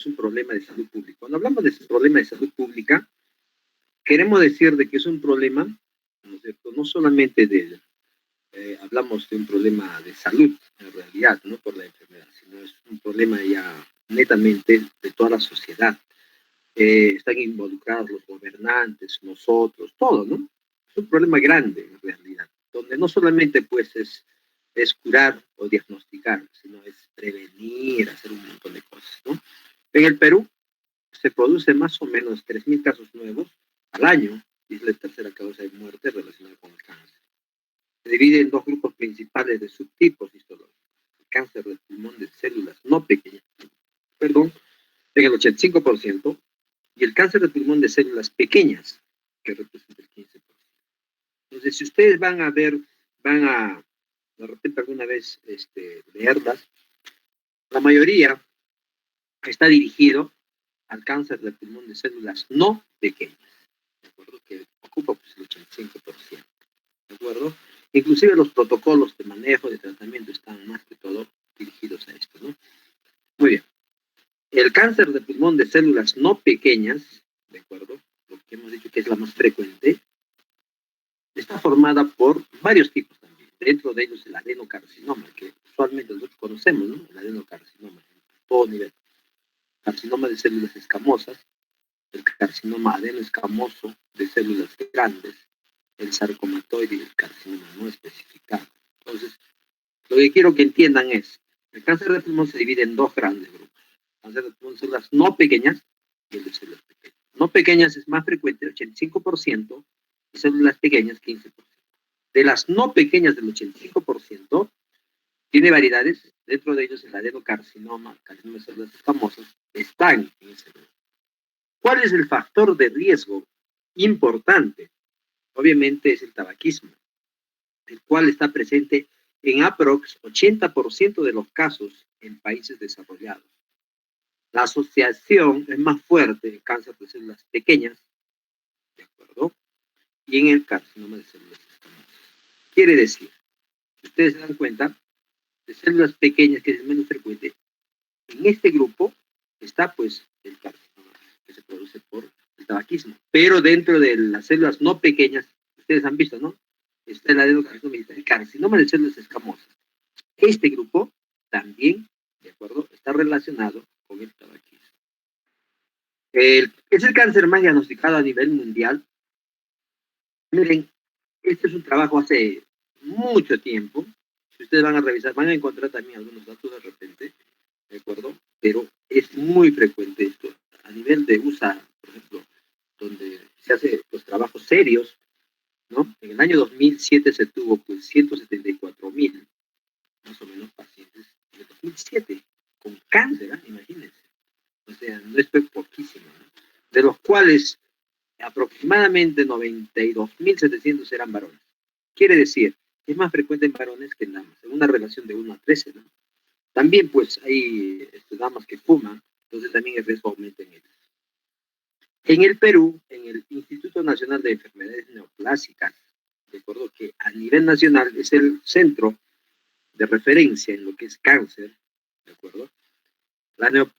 es un problema de salud pública. Cuando hablamos de ese problema de salud pública, queremos decir de que es un problema, ¿no es cierto? No solamente hablamos de un problema de salud, en realidad, no por la enfermedad, sino es un problema ya netamente de toda la sociedad. Están involucrados los gobernantes, nosotros, todo, ¿no? Es un problema grande, en realidad, donde no solamente, pues, es curar o diagnosticar, sino es prevenir, hacer un montón de cosas, ¿no? En el Perú se produce más o menos 3.000 casos nuevos al año, y es la tercera causa de muerte relacionada con el cáncer. Se divide en dos grupos principales de subtipos histológicos. El cáncer del pulmón de células no pequeñas, perdón, en el 85%, y el cáncer de pulmón de células pequeñas, que representa el 15%. Entonces, si ustedes van a ver, van a, de repente alguna vez, leerlas, la mayoría está dirigido al cáncer de pulmón de células no pequeñas, ¿de acuerdo? Que ocupa pues, el 85%, ¿de acuerdo? Inclusive los protocolos de manejo, de tratamiento, están más que todo dirigidos a esto, ¿no? Muy bien. El cáncer de pulmón de células no pequeñas, ¿de acuerdo? Lo que hemos dicho que es la más frecuente, está formada por varios tipos también. Dentro de ellos el adenocarcinoma, que usualmente nosotros conocemos, ¿no? El adenocarcinoma, en todo nivel. Carcinoma de células escamosas, el carcinoma adenoescamoso de células grandes, el sarcomatoide y el carcinoma no especificado. Entonces, lo que quiero que entiendan es, el cáncer de pulmón se divide en dos grandes grupos. El cáncer de pulmón de células no pequeñas y el de células pequeñas. No pequeñas es más frecuente, 85%, y células pequeñas, 15%. De las no pequeñas del 85%, tiene variedades, dentro de ellos el adenocarcinoma, carcinoma de células escamosas, están en ese grupo. ¿Cuál es el factor de riesgo importante? Obviamente es el tabaquismo, el cual está presente en aprox 80% de los casos en países desarrollados. La asociación es más fuerte en cáncer de células pequeñas, ¿de acuerdo? Y en el carcinoma de células escamosas. Quiere decir, si ustedes se dan cuenta, de células pequeñas, que es el menos frecuente, en este grupo está pues el carcinoma que se produce por el tabaquismo. Pero dentro de las células no pequeñas, ustedes han visto, ¿no? Está el adenocarcinoma y está el carcinoma de células escamosas. Este grupo también, ¿de acuerdo? Está relacionado con el tabaquismo. Es el cáncer más diagnosticado a nivel mundial. Miren, este es un trabajo hace mucho tiempo. Si ustedes van a revisar, van a encontrar también algunos datos de repente, ¿de acuerdo? Pero es muy frecuente esto. A nivel de USA, por ejemplo, donde se hacen los trabajos serios, ¿no? En el año 2007 se tuvo pues 174,000, más o menos, pacientes en el 2007 con cáncer, ¿eh? Imagínense. O sea, no es poquísimo, ¿no? De los cuales aproximadamente 92,700 eran varones. Quiere decir, es más frecuente en varones que en damas, en una relación de 1 a 13, ¿no? También, pues, hay damas que fuman, entonces también el riesgo aumenta en ellas. En el Perú, en el Instituto Nacional de Enfermedades Neoplásicas, recuerdo que a nivel nacional es el centro de referencia en lo que es cáncer, ¿de acuerdo?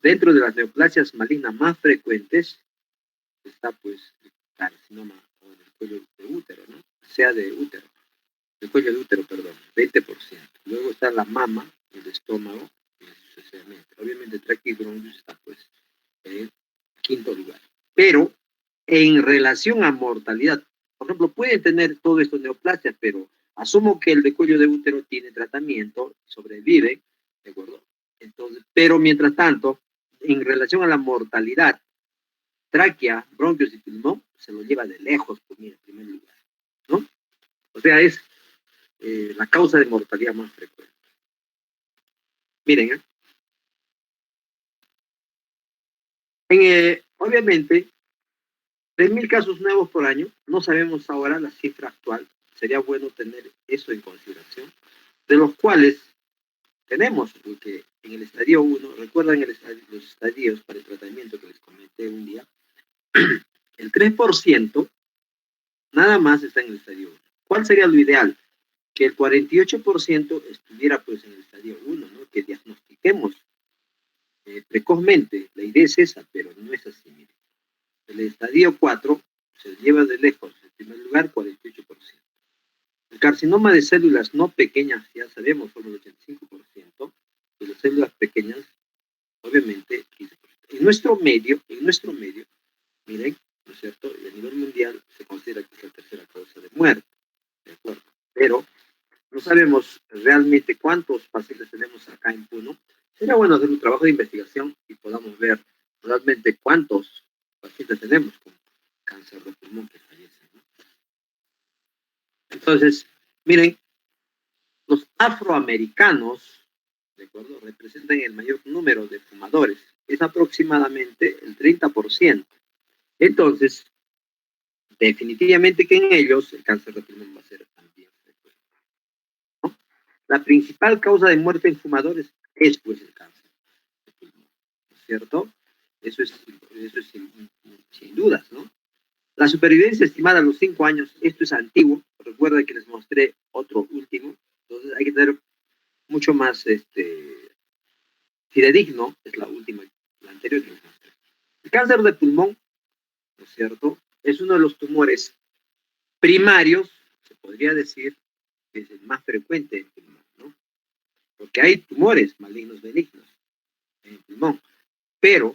Dentro de las neoplasias malignas más frecuentes está, pues, el carcinoma o del cuello de útero, ¿no? Sea de útero, del cuello de útero, perdón, 20%. Luego está la mama, el estómago, y sucesivamente. Obviamente, tráqueo y bronquios está, pues, en quinto lugar. Pero, en relación a mortalidad, por ejemplo, pueden tener todo esto neoplasias, pero asumo que el de cuello de útero tiene tratamiento, sobrevive, ¿de acuerdo? Entonces, pero mientras tanto, en relación a la mortalidad, tráquea, bronquios y pulmón, se lo lleva de lejos, pues, mira, en primer lugar, ¿no? O sea, es la causa de mortalidad más frecuente. Miren, obviamente, 3.000 casos nuevos por año, no sabemos ahora la cifra actual, sería bueno tener eso en consideración, de los cuales tenemos, porque en el estadio 1, recuerdan los estadios para el tratamiento que les comenté un día, el 3% nada más está en el estadio 1. ¿Cuál sería lo ideal? Que el 48% estuviera pues en el estadio 1, ¿no? Que diagnostiquemos precozmente. La idea es esa, pero no es así. Mire. El estadio 4 se lleva de lejos, en primer lugar, 48%. El carcinoma de células no pequeñas, ya sabemos, forma el 85%, y las células pequeñas, obviamente, 15%. En nuestro medio, miren, ¿no es cierto? Y a nivel mundial se considera que es la tercera causa de muerte, ¿de acuerdo? Pero no sabemos realmente cuántos pacientes tenemos acá en Puno. Sería bueno hacer un trabajo de investigación y podamos ver realmente cuántos pacientes tenemos con cáncer de pulmón que fallecen, ¿no? Entonces, miren, los afroamericanos, ¿de acuerdo?, representan el mayor número de fumadores. Es aproximadamente el 30%. Entonces, definitivamente que en ellos el cáncer de pulmón va a ser también frecuente, ¿no? La principal causa de muerte en fumadores es pues el cáncer de pulmón, ¿no es cierto? Eso es sin dudas, ¿no? La supervivencia estimada a los 5 años, esto es antiguo, recuerda que les mostré otro último, entonces hay que tener mucho más fidedigno, es la última, la anterior que les mostré. El cáncer de pulmón, ¿no es cierto?, es uno de los tumores primarios, se podría decir, que es el más frecuente en el pulmón, ¿no? Porque hay tumores malignos benignos en el pulmón, pero,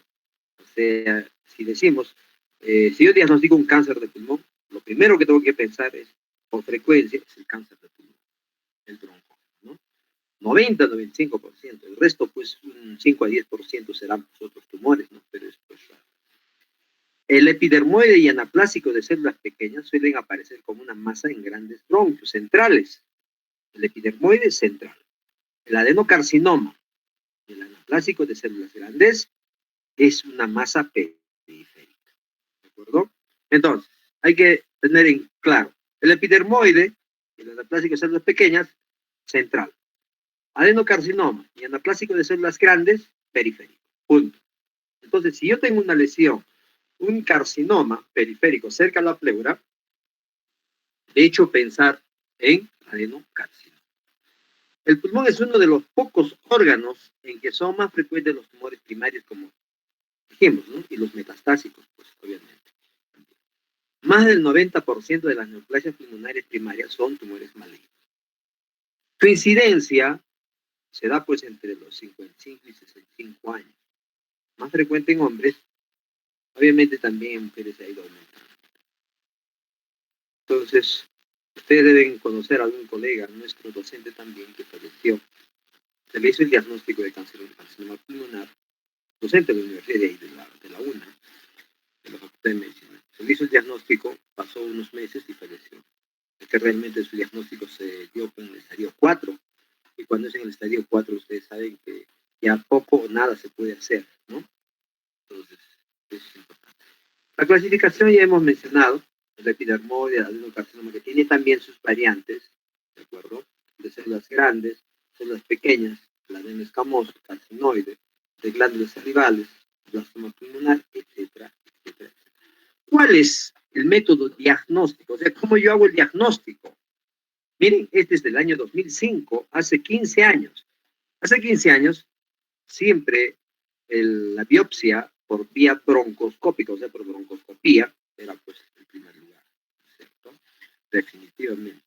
o sea, si decimos, si yo diagnostico un cáncer de pulmón, lo primero que tengo que pensar es, por frecuencia, es el cáncer de pulmón, el bronco, ¿no? 90-95%, el resto, pues, un 5 a 10% serán pues, otros tumores, ¿no? Pero es pues raro. El epidermoide y anaplásico de células pequeñas suelen aparecer como una masa en grandes bronquios centrales. El epidermoide central. El adenocarcinoma y el anaplásico de células grandes es una masa periférica. ¿De acuerdo? Entonces, hay que tener en claro, el epidermoide y el anaplásico de células pequeñas, central. Adenocarcinoma y anaplásico de células grandes, periférico. Punto. Entonces, si yo tengo una lesión, un carcinoma periférico cerca de la pleura, de hecho pensar en adenocarcinoma. El pulmón es uno de los pocos órganos en que son más frecuentes los tumores primarios, como dijimos, ¿no? Y los metastásicos, pues, obviamente. Más del 90% de las neoplasias pulmonares primarias son tumores malignos. Su incidencia se da, pues, entre los 55 y 65 años. Más frecuente en hombres, obviamente también en mujeres ha ido aumentando. Entonces, ustedes deben conocer a algún colega, nuestro docente también, que falleció. Se le hizo el diagnóstico de carcinoma pulmonar, docente de la universidad de ahí, de la UNA, de la Facultad de Medicina. Se le hizo el diagnóstico, pasó unos meses y falleció. Es que realmente su diagnóstico se dio con el estadio 4, y cuando es en el estadio 4 ustedes saben que ya poco o nada se puede hacer, ¿no? Entonces, eso es importante. La clasificación ya hemos mencionado, el epidermoide, el adenocarcinoma, que tiene también sus variantes, ¿de acuerdo? De células grandes, células pequeñas, el adeno escamoso, carcinoide, de glándulas salivales, blastoma pulmonar, etcétera, etcétera, etcétera. ¿Cuál es el método diagnóstico? O sea, ¿cómo yo hago el diagnóstico? Miren, este es del año 2005, hace 15 años. Hace 15 años, siempre la biopsia por vía broncoscópica, o sea, por broncoscopía, era pues el primer lugar, ¿cierto? Definitivamente.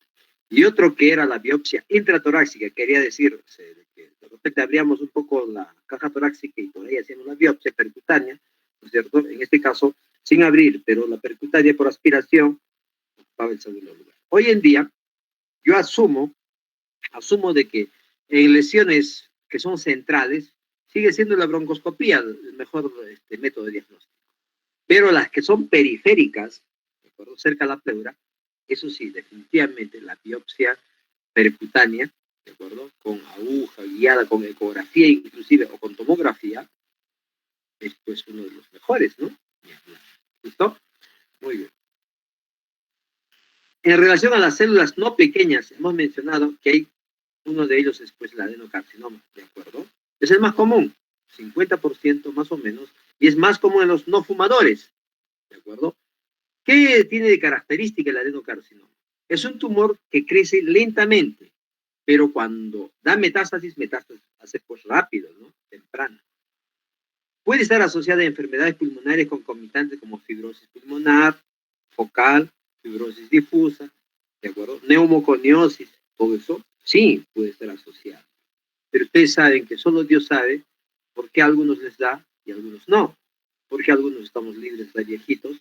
Y otro que era la biopsia intratorácica, quería decir que de repente abríamos un poco la caja torácica y por ahí hacíamos la biopsia percutánea, ¿no es cierto? En este caso, sin abrir, pero la percutánea por aspiración ocupaba el segundo lugar. Hoy en día, yo asumo de que en lesiones que son centrales, sigue siendo la broncoscopía el mejor método de diagnóstico. Pero las que son periféricas, ¿de acuerdo?, cerca de la pleura, eso sí, definitivamente la biopsia percutánea, ¿de acuerdo?, con aguja, guiada con ecografía inclusive o con tomografía, es pues uno de los mejores, ¿no? ¿Listo? Muy bien. En relación a las células no pequeñas, hemos mencionado que hay uno de ellos es pues el adenocarcinoma, ¿de acuerdo? Es el más común, 50% más o menos, y es más común en los no fumadores, ¿de acuerdo? ¿Qué tiene de característica el adenocarcinoma? Es un tumor que crece lentamente, pero cuando da metástasis hace pues rápido, ¿no? Temprano. Puede estar asociada a enfermedades pulmonares concomitantes como fibrosis pulmonar, focal, fibrosis difusa, ¿de acuerdo? Neumoconiosis, todo eso, sí, puede estar asociado. Pero ustedes saben que solo Dios sabe por qué a algunos les da y a algunos no. Porque algunos estamos libres de viejitos,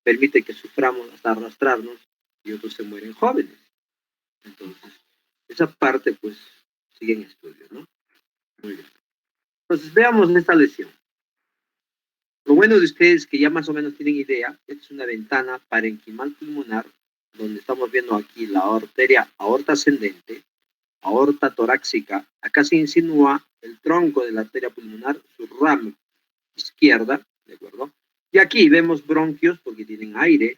permite que suframos hasta arrastrarnos y otros se mueren jóvenes. Entonces, esa parte pues sigue en estudio, ¿no? Muy bien. Entonces, veamos esta lesión. Lo bueno de ustedes que ya más o menos tienen idea, esta es una ventana parenquimal pulmonar, donde estamos viendo aquí la arteria aorta ascendente, aorta torácica. Acá se insinúa el tronco de la arteria pulmonar, su rama izquierda, ¿de acuerdo? Y aquí vemos bronquios porque tienen aire,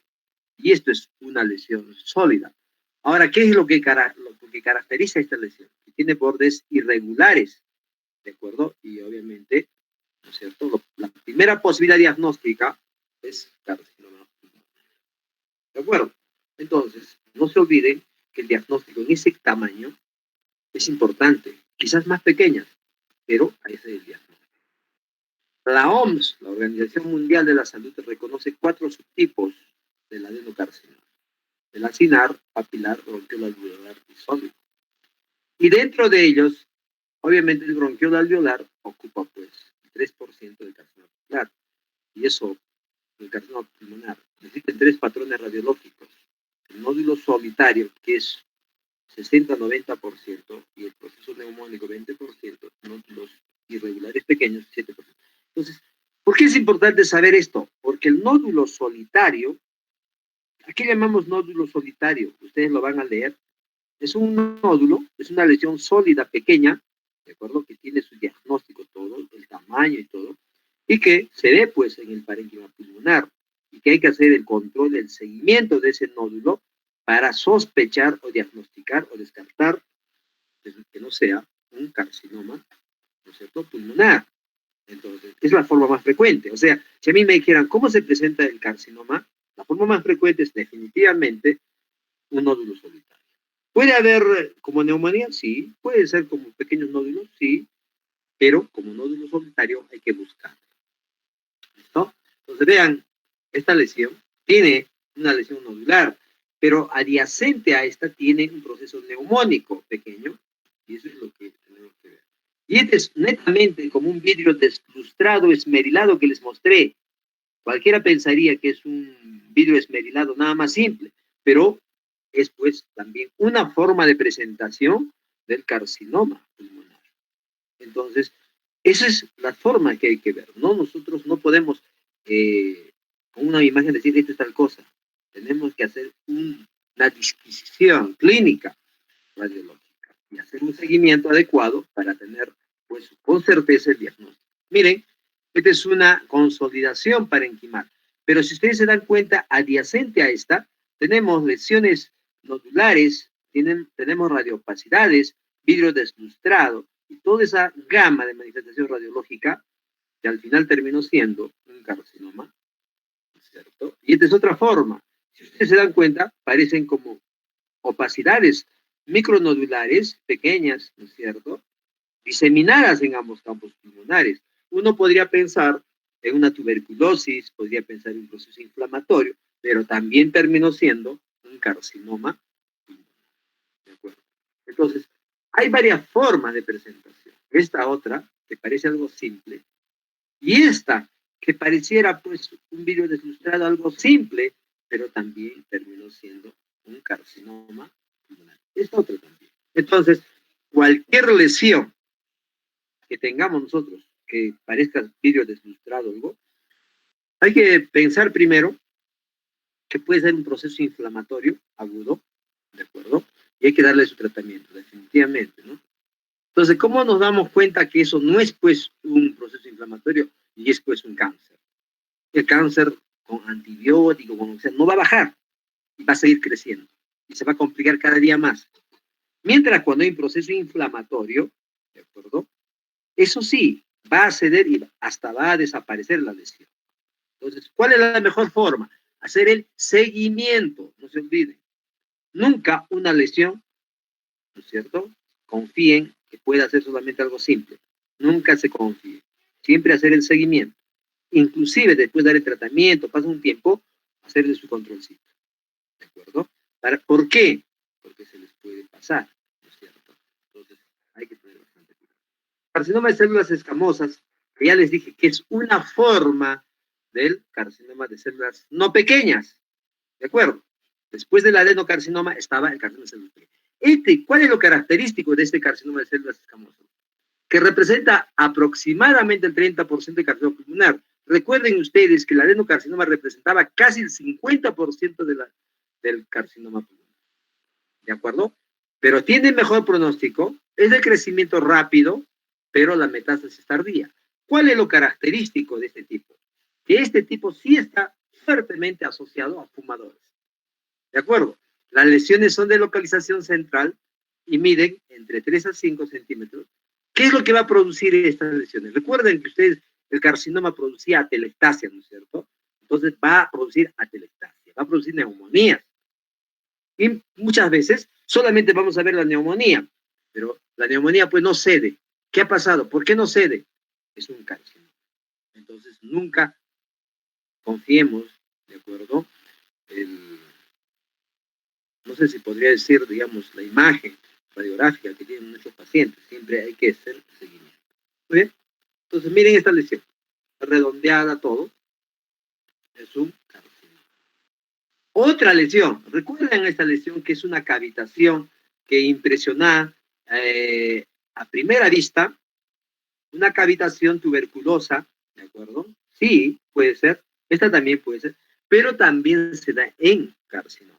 y esto es una lesión sólida. Ahora, ¿qué es lo que caracteriza esta lesión? Que tiene bordes irregulares, ¿de acuerdo? Y obviamente, ¿no es cierto? La primera posibilidad diagnóstica es carcinoma. ¿De acuerdo? Entonces, no se olviden que el diagnóstico en ese tamaño es importante, quizás más pequeñas, pero ahí es el diagnóstico. La OMS, la Organización Mundial de la Salud, reconoce 4 subtipos del adenocarcinoma: el acinar, papilar, bronquiolo alveolar y sólido. Y dentro de ellos, obviamente el bronquiolo alveolar ocupa pues el 3% del carcinoma pulmonar. Y eso, el carcinoma pulmonar, existen 3 patrones radiológicos: el nódulo solitario, que es 60-90%, y el proceso neumónico 20%, nódulos irregulares pequeños 7%. Entonces, ¿por qué es importante saber esto? Porque el nódulo solitario, ¿a qué llamamos nódulo solitario? Ustedes lo van a leer. Es un nódulo, es una lesión sólida, pequeña, ¿de acuerdo? Que tiene su diagnóstico todo, el tamaño y todo, y que se ve pues en el parénquima pulmonar, y que hay que hacer el control, el seguimiento de ese nódulo para sospechar o diagnosticar o descartar que no sea un carcinoma, ¿no es cierto?, pulmonar. Entonces, es la forma más frecuente. O sea, si a mí me dijeran cómo se presenta el carcinoma, la forma más frecuente es definitivamente un nódulo solitario. ¿Puede haber como neumonía? Sí. ¿Puede ser como pequeños nódulos? Sí. Pero como nódulo solitario hay que buscar. ¿Listo? Entonces vean, esta lesión tiene una lesión nodular, pero adyacente a esta tiene un proceso neumónico pequeño, y eso es lo que tenemos que ver. Y este es netamente como un vidrio deslustrado, esmerilado que les mostré. Cualquiera pensaría que es un vidrio esmerilado nada más simple, pero es pues también una forma de presentación del carcinoma pulmonar. Entonces, esa es la forma que hay que ver, ¿no? Nosotros no podemos con una imagen decir esto es tal cosa. Tenemos que hacer una disquisición clínica radiológica y hacer un seguimiento adecuado para tener, pues, con certeza el diagnóstico. Miren, esta es una consolidación parenquimal, pero si ustedes se dan cuenta, adyacente a esta, tenemos lesiones nodulares, tenemos radiopacidades, vidrio deslustrado, y toda esa gama de manifestación radiológica que al final terminó siendo un carcinoma, ¿cierto? Y esta es otra forma. Si ustedes se dan cuenta, parecen como opacidades micronodulares pequeñas, ¿no es cierto?, diseminadas en ambos campos pulmonares. Uno podría pensar en una tuberculosis, podría pensar en un proceso inflamatorio, pero también terminó siendo un carcinoma pulmonar. ¿De acuerdo? Entonces, hay varias formas de presentación. Esta otra, que parece algo simple, y esta, que pareciera pues un vidrio deslustrado, algo simple, pero también terminó siendo un carcinoma pulmonar. Esta otra también. Entonces, cualquier lesión que tengamos nosotros que parezca vidrio deslustrado o algo, hay que pensar primero que puede ser un proceso inflamatorio agudo, ¿de acuerdo? Y hay que darle su tratamiento, definitivamente, ¿no? Entonces, ¿cómo nos damos cuenta que eso no es pues un proceso inflamatorio y es pues un cáncer? El cáncer con antibiótico, o sea, no va a bajar y va a seguir creciendo y se va a complicar cada día más. Mientras cuando hay un proceso inflamatorio, ¿de acuerdo? Eso sí, va a ceder y hasta va a desaparecer la lesión. Entonces, ¿cuál es la mejor forma? Hacer el seguimiento, no se olviden. Nunca una lesión, ¿no es cierto?, confíen que pueda ser solamente algo simple. Nunca se confíen. siempre hacer el seguimiento. Inclusive después de dar el tratamiento, pasa un tiempo, hacerle su controlcito. ¿De acuerdo? ¿Por qué? Porque se les puede pasar, ¿no es cierto? Entonces, hay que tener bastante cuidado. Carcinoma de células escamosas, que ya les dije que es una forma del carcinoma de células no pequeñas, ¿de acuerdo? Después del adenocarcinoma estaba el carcinoma de células pequeñas. ¿Cuál es lo característico de este carcinoma de células escamosas? Que representa aproximadamente el 30% de carcinoma pulmonar. Recuerden ustedes que el adenocarcinoma representaba casi el 50% del carcinoma pulmonar. ¿De acuerdo? Pero tiene mejor pronóstico, es de crecimiento rápido, pero la metástasis tardía. ¿Cuál es lo característico de este tipo? Que este tipo sí está fuertemente asociado a fumadores. ¿De acuerdo? Las lesiones son de localización central y miden entre 3 a 5 centímetros. ¿Qué es lo que va a producir estas lesiones? Recuerden que ustedes, el carcinoma producía atelectasia, ¿no es cierto? Entonces va a producir atelectasia, va a producir neumonías. Y muchas veces solamente vamos a ver la neumonía, pero la neumonía pues no cede. ¿Qué ha pasado? ¿Por qué no cede? Es un carcinoma. Entonces nunca confiemos, ¿de acuerdo? No sé si podría decir, digamos, la imagen radiográfica que tienen nuestros pacientes. Siempre hay que hacer seguimiento. Muy bien. Entonces miren esta lesión. Redondeada todo. Es un carcinoma. Otra lesión. Recuerden esta lesión que es una cavitación que impresiona a primera vista, una cavitación tuberculosa, ¿de acuerdo? Sí, puede ser. Esta también puede ser, pero también se da en carcinoma.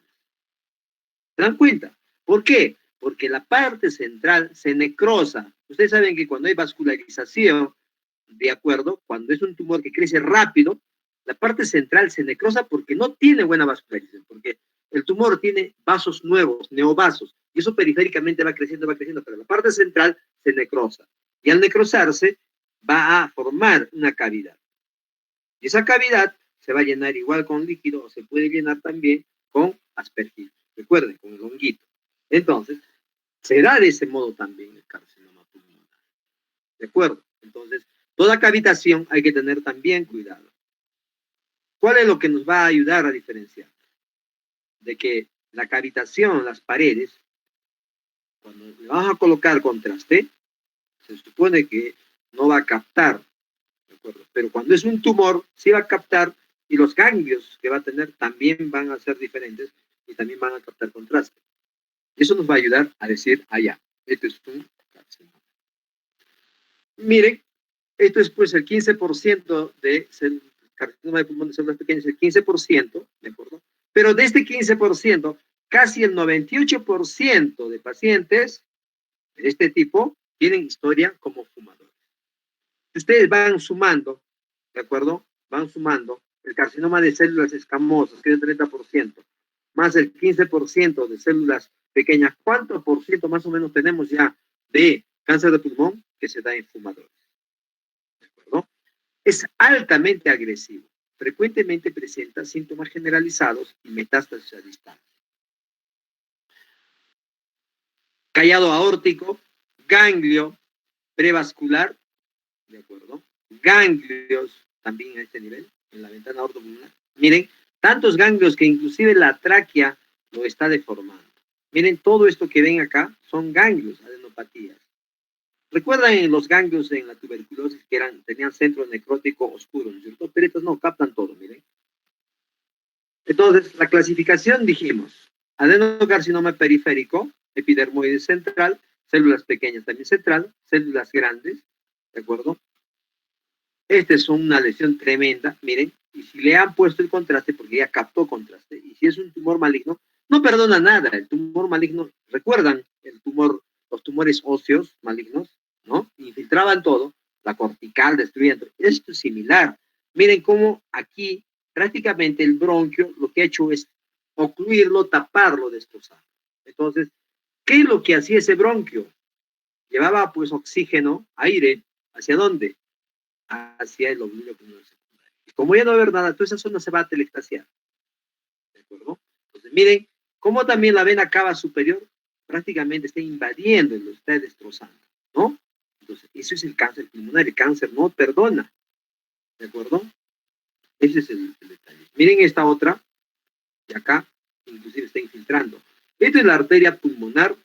¿Se dan cuenta? ¿Por qué? Porque la parte central se necrosa. Ustedes saben que cuando hay vascularización, de acuerdo, cuando es un tumor que crece rápido, la parte central se necrosa porque no tiene buena vascularización, porque el tumor tiene vasos nuevos, neovasos, y eso periféricamente va creciendo, pero la parte central se necrosa. Y al necrosarse, va a formar una cavidad. Y esa cavidad se va a llenar igual con líquido, o se puede llenar también con aspergilo. Recuerden, con el honguito. Entonces, será de ese modo también el carcinoma pulmonar. ¿De acuerdo? Entonces, toda cavitación hay que tener también cuidado. ¿Cuál es lo que nos va a ayudar a diferenciar? De que la cavitación, las paredes, cuando le vamos a colocar contraste, se supone que no va a captar, ¿de acuerdo? Pero cuando es un tumor, sí va a captar y los ganglios que va a tener también van a ser diferentes y también van a captar contraste. Eso nos va a ayudar a decir, allá, este es un carcinoma. Miren, esto es pues el 15% de carcinoma de pulmón de células pequeñas, el 15%, ¿de acuerdo? Pero de este 15%, casi el 98% de pacientes de este tipo tienen historia como fumadores. Si ustedes van sumando, ¿de acuerdo? Van sumando el carcinoma de células escamosas, que es el 30%, más el 15% de células pequeñas, ¿cuánto por ciento más o menos tenemos ya de cáncer de pulmón que se da en fumadores? ¿De acuerdo? Es altamente agresivo. Frecuentemente presenta síntomas generalizados y metástasis a distancia. Callado aórtico, ganglio prevascular, ¿de acuerdo? Ganglios también a este nivel, en la ventana aortopulmonar. Miren, tantos ganglios que inclusive la tráquea lo está deformando. Miren, todo esto que ven acá son ganglios, adenopatías. ¿Recuerdan los ganglios en la tuberculosis que tenían centro necrótico oscuro, ¿no es cierto? Pero estos no captan todo, miren. Entonces, la clasificación dijimos, adenocarcinoma periférico, epidermoide central, células pequeñas también central, células grandes, ¿de acuerdo? Esta es una lesión tremenda, miren, y si le han puesto el contraste, porque ya captó contraste, y si es un tumor maligno, no perdona nada, el tumor maligno, recuerdan los tumores óseos malignos, ¿no? Infiltraban todo, la cortical destruyendo, esto es similar. Miren cómo aquí prácticamente el bronquio lo que ha hecho es ocluirlo, taparlo, destrozarlo. Entonces, ¿qué es lo que hacía ese bronquio? Llevaba pues oxígeno, aire, ¿hacia dónde? Hacia el oblongo pulmonar secundario. Y como ya no va a haber nada, toda esa zona se va a atelectasiar. ¿De acuerdo? Entonces, miren cómo también la vena cava superior prácticamente está invadiendo y lo está destrozando, ¿no? Entonces, eso es el cáncer pulmonar. El cáncer no perdona. ¿De acuerdo? Ese es el detalle. Miren esta otra, de acá, inclusive está infiltrando. Esta es la arteria pulmonar,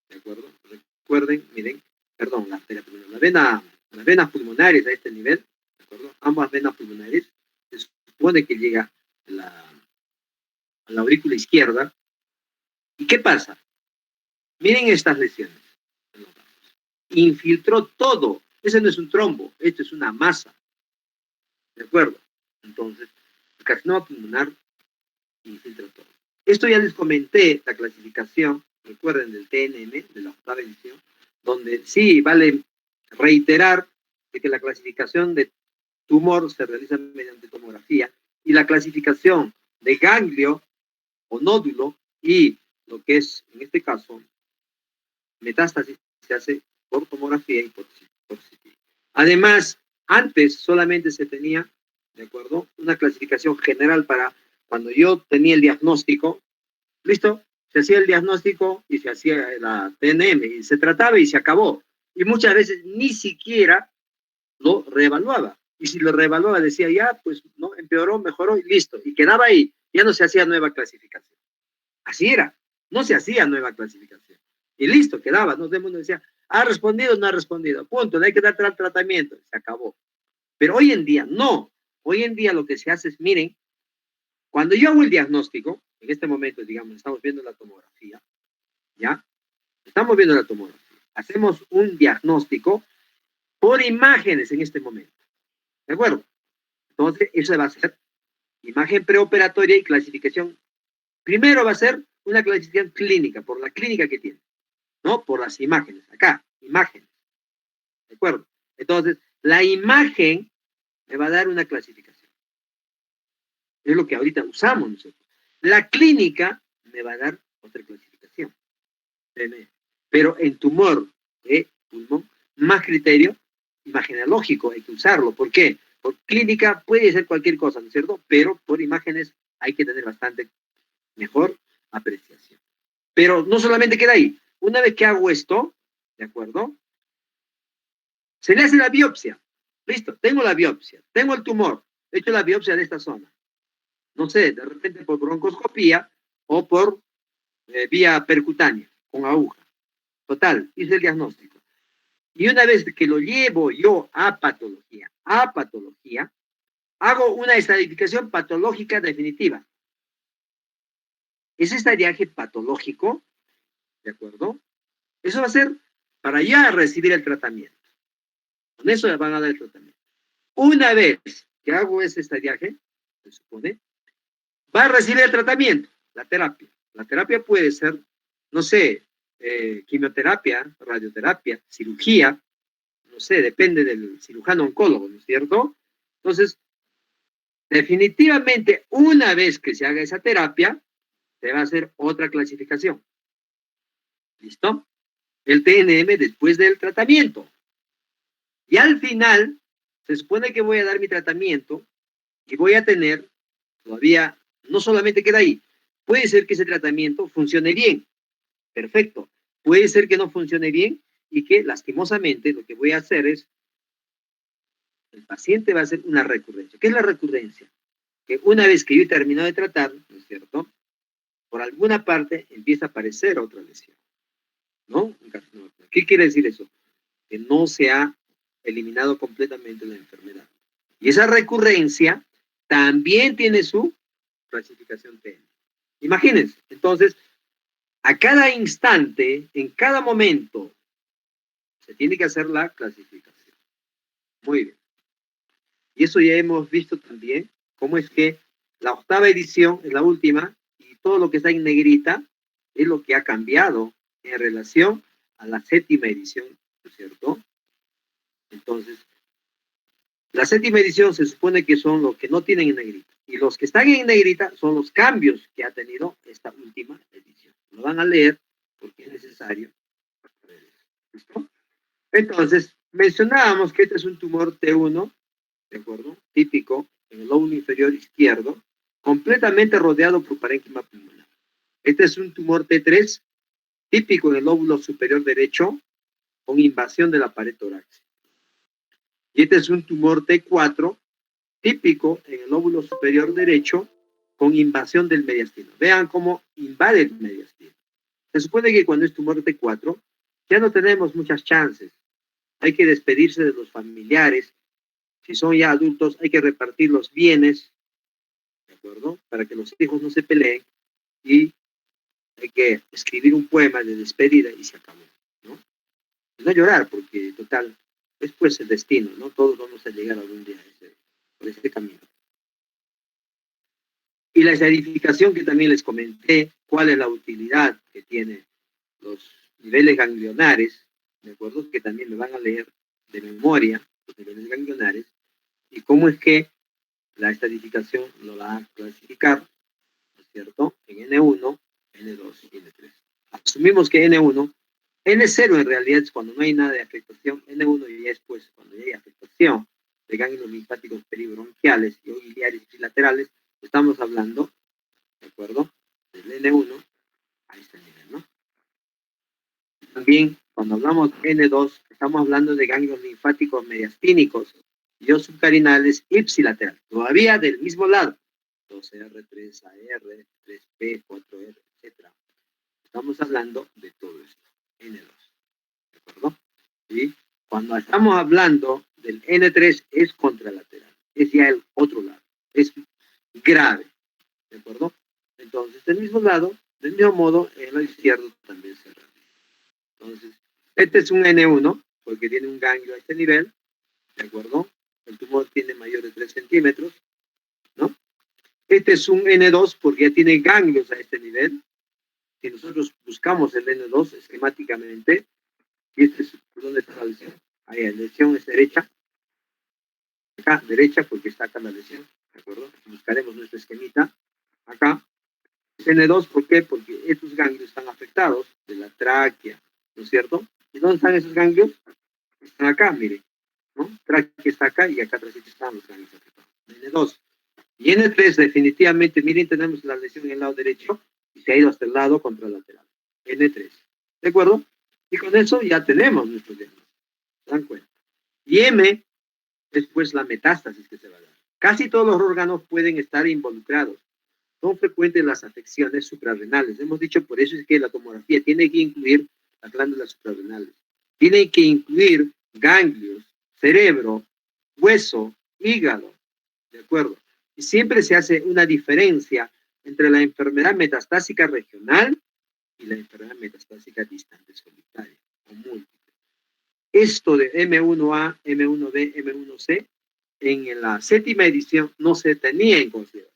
¿de acuerdo? Recuerden, miren, perdón, la arteria pulmonar, las venas pulmonares a este nivel, ¿de acuerdo? Ambas venas pulmonares, se supone que llega a la aurícula izquierda. ¿Y qué pasa? Miren estas lesiones. Infiltró todo. Ese no es un trombo, esto es una masa. ¿De acuerdo? Entonces, el carcinoma pulmonar infiltra todo. Esto ya les comenté, la clasificación, recuerden, del TNM, de la octava edición, donde sí vale reiterar de que la clasificación de tumor se realiza mediante tomografía y la clasificación de ganglio o nódulo y lo que es, en este caso, metástasis, se hace por tomografía y por CT. Además, antes solamente se tenía, ¿de acuerdo?, una clasificación general para cuando yo tenía el diagnóstico, ¿listo? Se hacía el diagnóstico y se hacía la TNM y se trataba y se acabó. Y muchas veces ni siquiera lo reevaluaba. Y si lo reevaluaba decía, ya, pues, no, empeoró, mejoró y listo. Y quedaba ahí. Ya no se hacía nueva clasificación. Así era. No se hacía nueva clasificación. Y listo, quedaba. No, todo el mundo decía, ¿ha respondido o no ha respondido? Punto, no hay que dar tratamiento. Se acabó. Pero hoy en día, no. Hoy en día lo que se hace es, miren, cuando yo hago el diagnóstico, en este momento, digamos, estamos viendo la tomografía, ¿ya? Estamos viendo la tomografía. Hacemos un diagnóstico por imágenes en este momento. ¿De acuerdo? Entonces, eso va a ser imagen preoperatoria y clasificación. Primero va a ser una clasificación clínica, por la clínica que tiene, ¿no? Por las imágenes. Acá, imágenes. ¿De acuerdo? Entonces, la imagen me va a dar una clasificación. Es lo que ahorita usamos nosotros. La clínica me va a dar otra clasificación. Pero en tumor de pulmón, más criterio imagenológico hay que usarlo. ¿Por qué? Por clínica puede ser cualquier cosa, ¿no es cierto? Pero por imágenes hay que tener bastante mejor apreciación. Pero no solamente queda ahí. Una vez que hago esto, ¿de acuerdo? Se le hace la biopsia. Listo, tengo la biopsia, tengo el tumor, he hecho la biopsia de esta zona. No sé, de repente por broncoscopía o por vía percutánea, con aguja. Total, hice el diagnóstico. Y una vez que lo llevo yo a patología, hago una estadificación patológica definitiva. Ese estadiaje patológico, ¿de acuerdo? Eso va a ser para ya recibir el tratamiento. Con eso le van a dar el tratamiento. Una vez que hago ese estadiaje, se supone, va a recibir el tratamiento, la terapia. La terapia puede ser, no sé, quimioterapia, radioterapia, cirugía, no sé, depende del cirujano oncólogo, ¿no es cierto? Entonces, definitivamente, una vez que se haga esa terapia, se va a hacer otra clasificación. ¿Listo? El TNM después del tratamiento. Y al final, se supone que voy a dar mi tratamiento y voy a tener todavía, no solamente queda ahí, puede ser que ese tratamiento funcione bien, perfecto. Puede ser que no funcione bien y que lastimosamente lo que voy a hacer es, el paciente va a hacer una recurrencia. ¿Qué es la recurrencia? Que una vez que yo he terminado de tratar, ¿no es cierto? Por alguna parte empieza a aparecer otra lesión, ¿no? ¿Qué quiere decir eso? Que no se ha eliminado completamente la enfermedad. Y esa recurrencia también tiene su clasificación TN. Imagínense, entonces, a cada instante, en cada momento, se tiene que hacer la clasificación. Muy bien. Y eso ya hemos visto también, cómo es que la octava edición es la última, y todo lo que está en negrita es lo que ha cambiado en relación a la séptima edición, ¿no es cierto? Entonces, la séptima edición se supone que son los que no tienen en negrita. Y los que están en negrita son los cambios que ha tenido esta última edición. Lo van a leer porque es necesario. ¿Listo? Entonces, mencionábamos que este es un tumor T1, ¿de acuerdo? Típico en el lóbulo inferior izquierdo, completamente rodeado por parénquima pulmonar. Este es un tumor T3, típico en el lóbulo superior derecho, con invasión de la pared torácica. Y este es un tumor T4 típico en el lóbulo superior derecho con invasión del mediastino. Vean cómo invade el mediastino. Se supone que cuando es tumor T4 ya no tenemos muchas chances. Hay que despedirse de los familiares. Si son ya adultos, hay que repartir los bienes, ¿de acuerdo? Para que los hijos no se peleen, y hay que escribir un poema de despedida y se acabó, ¿no? Y no llorar, porque total, es pues el destino, ¿no? Todos vamos a llegar algún día por ese camino. Y la esterificación que también les comenté, cuál es la utilidad que tiene los niveles ganglionares, ¿de acuerdo? Que también me van a leer de memoria los niveles ganglionares, y cómo es que la estadificación lo va a clasificar, ¿no es cierto? En N1, N2 y N3. Asumimos que N1, N0 en realidad es cuando no hay nada de afectación, N1 ya es pues cuando ya hay afectación de ganglios linfáticos peribronquiales y biliares y laterales. Estamos hablando, ¿de acuerdo? Del N1 a este nivel, ¿no? También, cuando hablamos de N2, estamos hablando de ganglios linfáticos mediastínicos y o subcarinales ipsilateral, todavía del mismo lado, 2R, 3AR, 3P, 4R, etc. Estamos hablando de todo esto, N2, ¿de acuerdo? Y cuando estamos hablando del N3 es contralateral, es ya el otro lado, es grave, ¿de acuerdo? Entonces, del mismo lado, del mismo modo, el lado izquierdo también se realiza. Entonces, este es un N1, porque tiene un ganglio a este nivel, ¿de acuerdo? El tumor tiene mayor de 3 centímetros, ¿no? Este es un N2 porque ya tiene ganglios a este nivel. Si nosotros buscamos el N2 esquemáticamente, y este es, ¿dónde está la lesión? Ahí, la lesión es derecha, acá, derecha, porque está acá la lesión, ¿de acuerdo? Buscaremos nuestra esquemita, acá. N2, ¿por qué? Porque estos ganglios están afectados de la tráquea, ¿no es cierto? ¿Y dónde están esos ganglios? Están acá, mire, ¿no? Tráquea está acá y acá atrás están los ganglios afectados. N2. Y N3 definitivamente, miren, tenemos la lesión en el lado derecho y se ha ido hasta el lado contralateral. N3. ¿De acuerdo? Y con eso ya tenemos nuestro diagnóstico. ¿Se dan cuenta? Y M es pues la metástasis que se va a dar. Casi todos los órganos pueden estar involucrados. Son frecuentes las afecciones suprarrenales. Hemos dicho, por eso es que la tomografía tiene que incluir las glándulas suprarrenales. Tiene que incluir ganglios, cerebro, hueso, hígado. ¿De acuerdo? Y siempre se hace una diferencia entre la enfermedad metastásica regional y la enfermedad metastásica distante solitaria o múltiple. Esto de M1A, M1B, M1C, en la séptima edición no se tenía en consideración.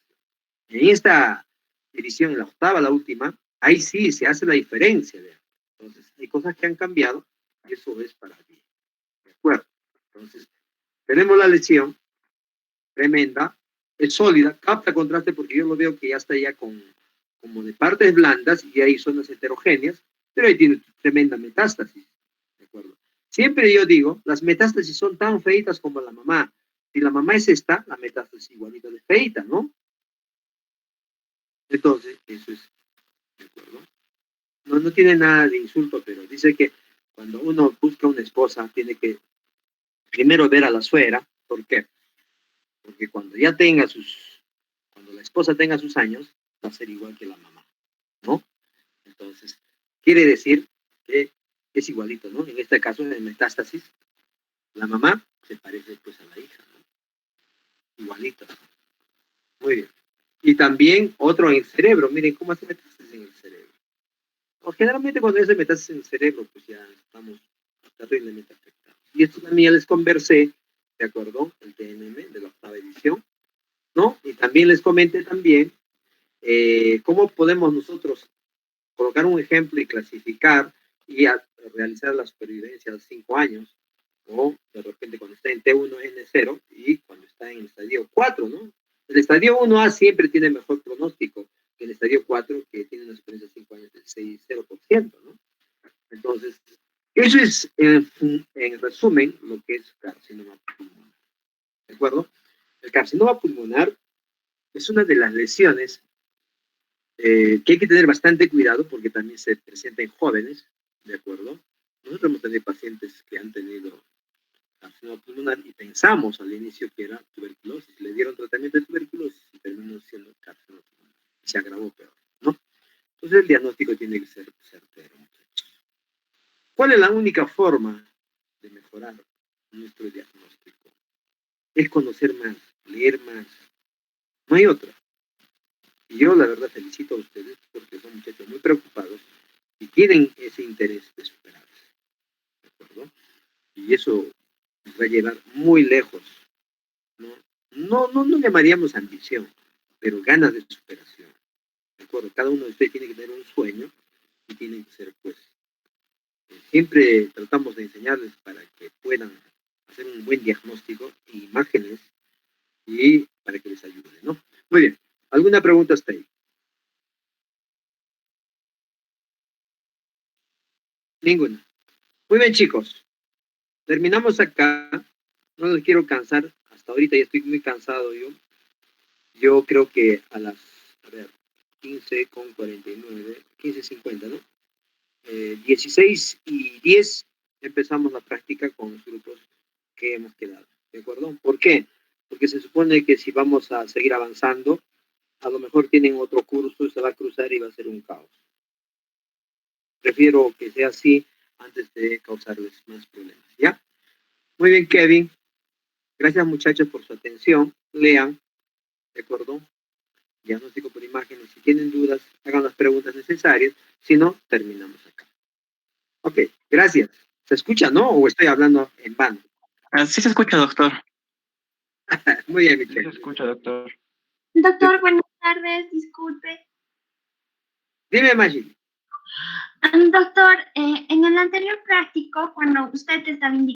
En esta edición, en la octava, la última, ahí sí se hace la diferencia. ¿Verdad? Entonces, hay cosas que han cambiado y eso es para bien. ¿De acuerdo? Entonces, tenemos la lesión tremenda, es sólida, capta contraste porque yo lo veo que ya está ya como de partes blandas y hay zonas heterogéneas, pero ahí tiene tremenda metástasis. ¿De acuerdo? Siempre yo digo, las metástasis son tan feitas como la mamá. Si la mamá es esta, la metástasis igualita de feita, ¿no? Entonces, eso es, ¿de acuerdo? No tiene nada de insulto, pero dice que cuando uno busca una esposa, tiene que primero ver a la suegra. ¿Por qué? Porque cuando cuando la esposa tenga sus años, va a ser igual que la mamá, ¿no? Entonces, quiere decir que es igualito, ¿no? En este caso, en metástasis, la mamá se parece pues a la hija, ¿no? Igualito. Muy bien. Y también otro en el cerebro. Miren cómo hace metástasis en el cerebro. O generalmente cuando hace metástasis en el cerebro, pues ya estamos terriblemente afectados. Y esto también ya les conversé, ¿de acuerdo? El TNM de la octava edición, ¿no? Y también les comenté también cómo podemos nosotros colocar un ejemplo y clasificar y realizar la supervivencia a los 5 años, o de repente cuando está en T1, N0 y cuando está en el estadio 4, ¿no? El estadio 1A siempre tiene mejor pronóstico que el estadio 4, que tiene una supervivencia de 5 años del 6,0%, ¿no? Entonces, eso es en resumen lo que es carcinoma pulmonar. ¿De acuerdo? El carcinoma pulmonar es una de las lesiones que hay que tener bastante cuidado porque también se presenta en jóvenes, ¿de acuerdo? Nosotros hemos tenido pacientes que han tenido carcinoma pulmonar y pensamos al inicio que era tuberculosis. Le dieron tratamiento de tuberculosis y terminó siendo carcinoma pulmonar. Y se agravó peor, ¿no? Entonces el diagnóstico tiene que ser certero, muchachos. ¿Cuál es la única forma de mejorar nuestro diagnóstico? Es conocer más, leer más. No hay otra. Y yo la verdad felicito a ustedes porque son muchachos muy preocupados y tienen ese interés de superarse. ¿De acuerdo? Y eso nos va a llevar muy lejos. No llamaríamos ambición, pero ganas de superación. ¿De acuerdo? Cada uno de ustedes tiene que tener un sueño y tienen que ser, pues, siempre tratamos de enseñarles para que puedan hacer un buen diagnóstico, imágenes, y para que les ayude, ¿no? Muy bien. ¿Alguna pregunta hasta ahí? Ninguna. Muy bien, chicos. Terminamos acá. No los quiero cansar. Hasta ahorita ya estoy muy cansado yo. Yo creo que a las, a ver, 15:49, 15:50, ¿no? 16:10 empezamos la práctica con los grupos que hemos quedado. ¿De acuerdo? ¿Por qué? Porque se supone que si vamos a seguir avanzando, a lo mejor tienen otro curso, se va a cruzar y va a ser un caos. Prefiero que sea así antes de causarles más problemas. ¿Ya? Muy bien, Kevin. Gracias, muchachos, por su atención. Lean. ¿De acuerdo? Diagnóstico por imágenes. Si tienen dudas, hagan las preguntas necesarias. Si no, terminamos acá. Ok, gracias. ¿Se escucha, no? ¿O estoy hablando en vano? Sí se escucha, doctor. Muy bien, Sí se Michelle. escucha, doctor. Doctor, buenas tardes, disculpe. Dime, Maggie. Doctor, en el anterior práctico, cuando usted estaba indicando